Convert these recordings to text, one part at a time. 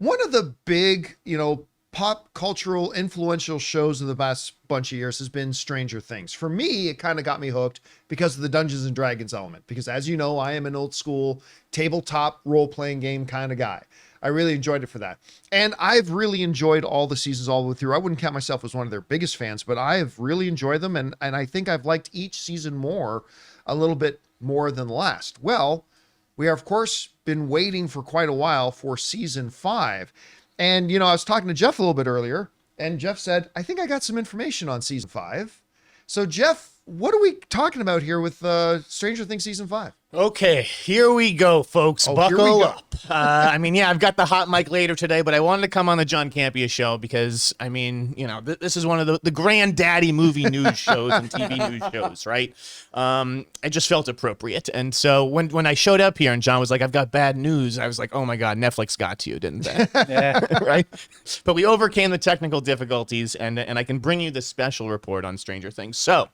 One of the big, pop cultural influential shows of the past bunch of years has been Stranger Things. For me, it kind of got me hooked because of the Dungeons and Dragons element. Because as you know, I am an old school tabletop role-playing game kind of guy. I really enjoyed it for that. And I've really enjoyed all the seasons all the way through. I wouldn't count myself as one of their biggest fans, but I have really enjoyed them. And I think I've liked each season a little bit more than the last. Well, we have, of course, been waiting for quite a while for season 5. And, I was talking to Jeff a little bit earlier, and Jeff said, I think I got some information on season 5. So, Jeff, what are we talking about here with Stranger Things season 5? Okay, here we go, folks. Buckle up. I've got the hot mic later today, but I wanted to come on the John Campea Show because, this is one of the granddaddy movie news shows and TV news shows, right? I just felt appropriate. And so when I showed up here and John was like, I've got bad news, I was like, oh my God, Netflix got to you, didn't they? Yeah. Right? But we overcame the technical difficulties, and I can bring you the special report on Stranger Things. So,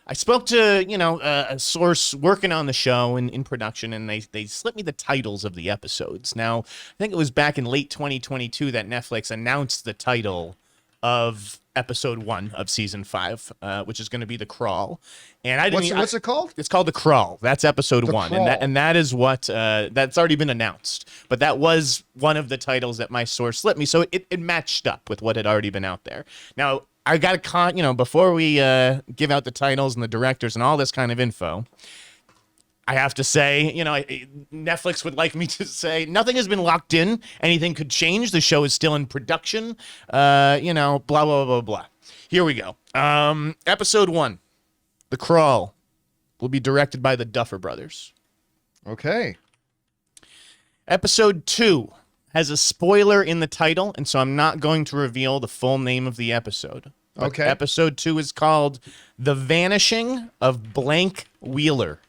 I spoke to, a source working on the show in production, and they slipped me the titles of the episodes. Now, I think it was back in late 2022 that Netflix announced the title of episode 1 of season 5, which is going to be The Crawl. And what's it called? It's called The Crawl. That's episode 1. Crawl. And that is what, that's already been announced. But that was one of the titles that my source slipped me. So it matched up with what had already been out there. Now, I got to, before we give out the titles and the directors and all this kind of info, I have to say, Netflix would like me to say nothing has been locked in. Anything could change. The show is still in production. Blah, blah, blah, blah. Here we go. Episode 1, The Crawl, will be directed by the Duffer Brothers. Okay. Episode 2 has a spoiler in the title, and so I'm not going to reveal the full name of the episode. But okay. Episode 2 is called The Vanishing of Blank Wheeler.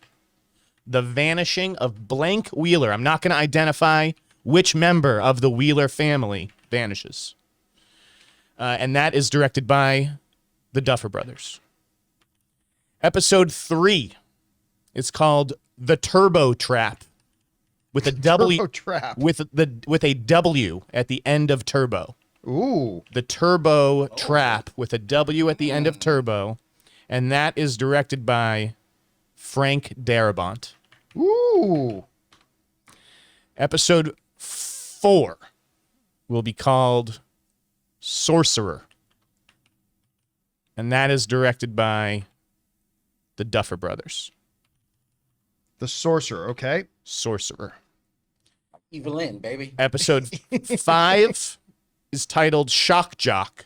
The Vanishing of Blank Wheeler. I'm not going to identify which member of the Wheeler family vanishes. And that is directed by the Duffer Brothers. Episode 3 is called The Turbo Trap. With a W, Turbo Trap. with a W at the end of turbo. Ooh. The Turbo Trap with a W at the end of turbo, and that is directed by Frank Darabont. Ooh. Episode 4 will be called Sorcerer, and that is directed by the Duffer Brothers. The Sorcerer, okay. Sorcerer. Evelyn, baby. Episode 5 is titled Shock Jock.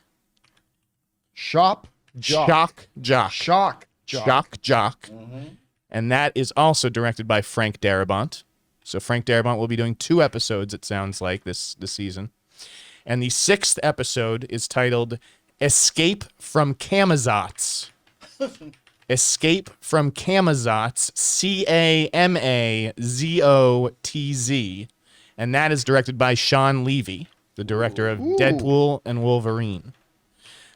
Shock Jock. Mm-hmm. And that is also directed by Frank Darabont. So Frank Darabont will be doing 2 episodes, it sounds like, this season. And the 6th episode is titled Escape from Camazotz. Escape from Camazotz, Camazotz. And that is directed by Sean Levy, the director of Deadpool and Wolverine.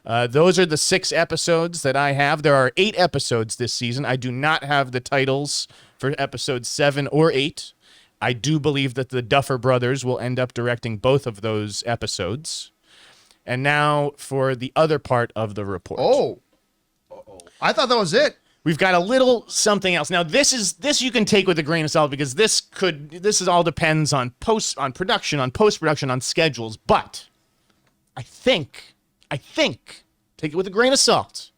Those are the 6 episodes that I have. There are 8 episodes this season. I do not have the titles for episodes 7 or 8. I do believe that the Duffer Brothers will end up directing both of those episodes. And now for the other part of the report. Oh. I thought that was it. We've got a little something else. Now, this you can take with a grain of salt because this all depends on post-production, on schedules. But I think, take it with a grain of salt,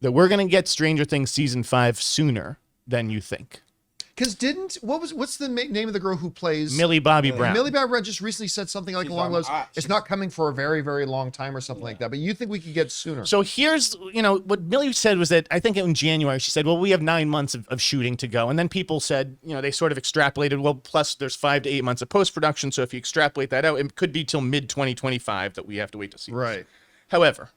that we're going to get Stranger Things season 5 sooner than you think. Because what's the name of the girl who plays Millie Bobby Brown? Millie Bobby Brown just recently said something like along those. It's not coming for a very, very long time or something like that. But you think we could get sooner? So here's, what Millie said was that I think in January she said, well, we have 9 months of shooting to go, and then people said, they sort of extrapolated. Well, plus there's 5 to 8 months of post production. So if you extrapolate that out, it could be till mid 2025 that we have to wait to see. Right. However,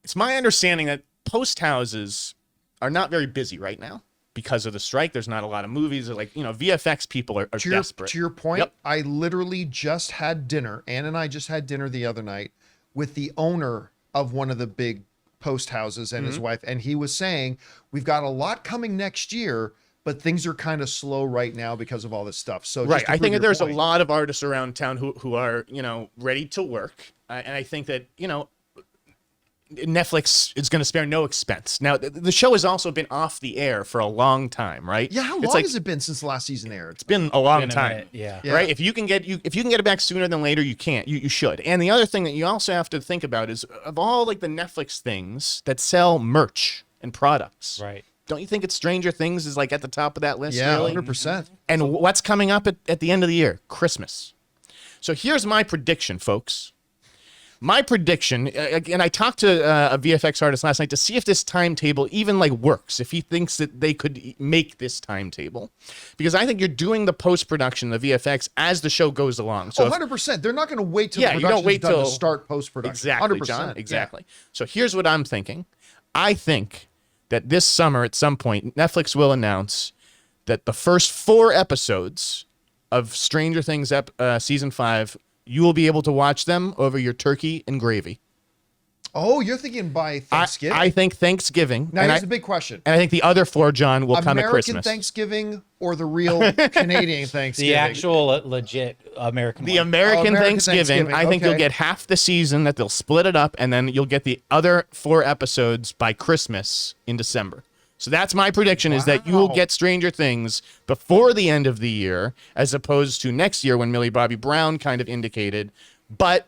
it's my understanding that post houses are not very busy right now. Because of the strike, there's not a lot of movies. VFX people are desperate. To your point, yep. I literally just had dinner. Ann and I just had dinner the other night with the owner of one of the big post houses and his wife. And he was saying, we've got a lot coming next year, but things are kind of slow right now because of all this stuff. So Right. just to I prove think your that there's point, a lot of artists around town who are, ready to work. And I think that, Netflix is going to spare no expense. Now, the show has also been off the air for a long time, right? Yeah, how It's long has it been since the last season aired? It's been a long Been a time. minute, yeah. Yeah. Right? If you can get it back sooner than later, you can't. You should. And the other thing that you also have to think about is of all like the Netflix things that sell merch and products. Right. Don't you think it's Stranger Things is like at the top of that list? Yeah, really? 100%. And what's coming up at the end of the year? Christmas. So here's my prediction, folks. My prediction, and I talked to a VFX artist last night to see if this timetable even like works, if he thinks that they could make this timetable. Because I think you're doing the post-production, the VFX, as the show goes along. So 100%. They're not going to wait till Yeah, the you don't production's wait done till- to start post-production. Exactly, 100%. John. Yeah. Exactly. So here's what I'm thinking. I think that this summer at some point, Netflix will announce that the first 4 episodes of Stranger Things season 5, you will be able to watch them over your turkey and gravy. Oh, you're thinking by Thanksgiving? I think Thanksgiving. Now, and here's I, the big question. and I think the other 4, John, will come at American Christmas. Thanksgiving or the real Canadian Thanksgiving? The actual legit American The one. American, American Thanksgiving, Thanksgiving, I think you'll okay. get half the season, that they'll split it up, and then you'll get the other 4 episodes by Christmas in December. So that's my prediction, is that you will Wow. get Stranger Things before the end of the year, as opposed to next year when Millie Bobby Brown kind of indicated. But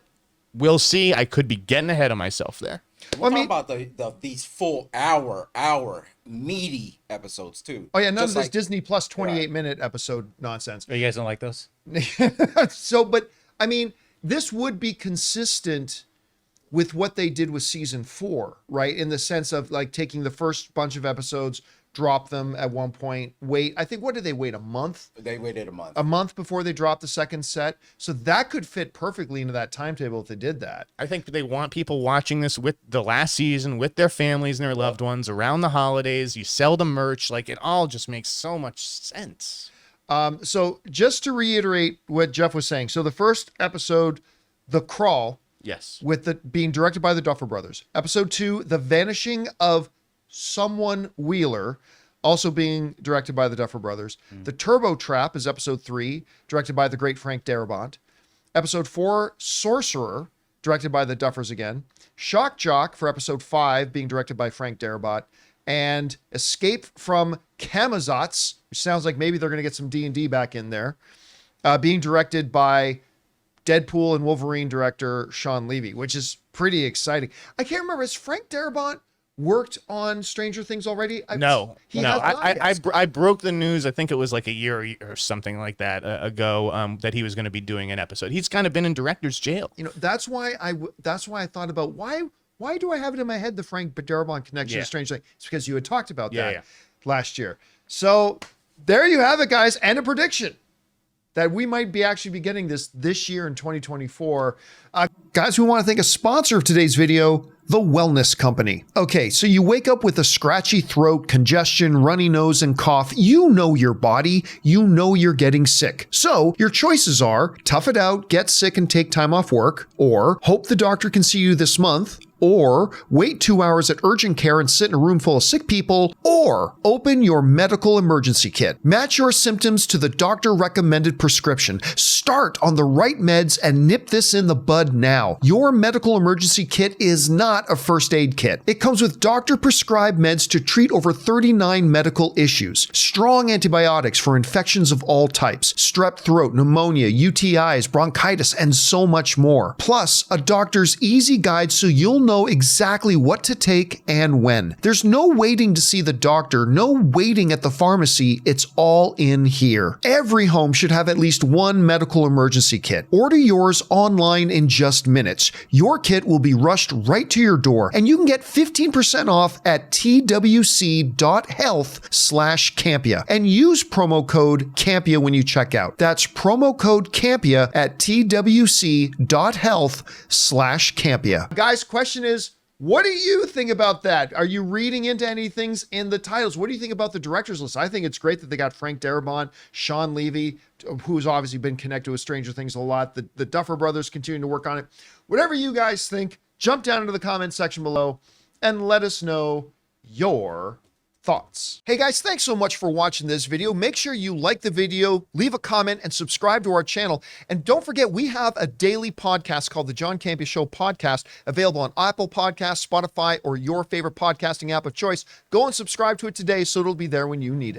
we'll see. I could be getting ahead of myself there. We're talking about these full hour meaty episodes too. Oh, yeah, none Just of this like- Disney Plus 28-minute episode nonsense. Oh, you guys don't like those? So, but, I mean, this would be consistent with what they did with season 4, right? In the sense of like taking the first bunch of episodes, drop them at one point, wait. I think, what did they wait? A month? They waited a month. A month before they dropped the second set. So that could fit perfectly into that timetable if they did that. I think they want people watching this with the last season, with their families and their loved ones around the holidays. You sell the merch. Like, it all just makes so much sense. So just to reiterate what Jeff was saying. So the first episode, The Crawl, Yes. with the being directed by the Duffer Brothers. Episode 2, The Vanishing of Someone Wheeler, also being directed by the Duffer Brothers. The Turbo Trap is episode 3, directed by the great Frank Darabont. Episode 4, Sorcerer, directed by the Duffers again. Shock Jock for episode 5, being directed by Frank Darabont. And Escape from Camazotz, which sounds like maybe they're going to get some D&D back in there, being directed by Deadpool and Wolverine director Sean Levy, which is pretty exciting. I can't remember, has Frank Darabont worked on Stranger Things already? No. He No. has not yet. I broke the news, I think it was like a year or something like that ago, that he was going to be doing an episode. He's kind of been in director's jail. You know, that's why I thought about why do I have it in my head, the Frank Darabont connection Yeah. to Stranger Things? It's because you had talked about Yeah, that yeah. last year. So there you have it, guys, and a prediction that we might be actually be getting this year in 2024. Guys, we want to thank a sponsor of today's video, The Wellness Company. Okay, so you wake up with a scratchy throat, congestion, runny nose, and cough. You know your body. You know you're getting sick. So your choices are tough it out, get sick and take time off work, or hope the doctor can see you this month, or wait 2 hours at urgent care and sit in a room full of sick people, or open your medical emergency kit. Match your symptoms to the doctor-recommended prescription. Start on the right meds and nip this in the bud now. Your medical emergency kit is not a first aid kit. It comes with doctor-prescribed meds to treat over 39 medical issues. Strong antibiotics for infections of all types, strep throat, pneumonia, UTIs, bronchitis, and so much more. Plus, a doctor's easy guide so you'll know exactly what to take and when. There's no waiting to see the doctor, no waiting at the pharmacy. It's all in here. Every home should have at least one medical emergency kit. Order yours online in just minutes. Your kit will be rushed right to your door, and you can get 15% off at twc.health/Campea and use promo code Campea when you check out. That's promo code Campea at twc.health/Campea. Guys, question is, what do you think about that? Are you reading into any things in the titles? What do you think about the director's list? I think it's great that they got Frank Darabont, Sean Levy, who's obviously been connected with Stranger Things a lot. The Duffer Brothers continuing to work on it. Whatever you guys think, jump down into the comments section below and let us know your thoughts. Hey guys, thanks so much for watching this video. Make sure you like the video, leave a comment, and subscribe to our channel. And don't forget, we have a daily podcast called the John Campea Show podcast, available on Apple Podcasts, Spotify, or your favorite podcasting app of choice. Go and subscribe to it today so it'll be there when you need it.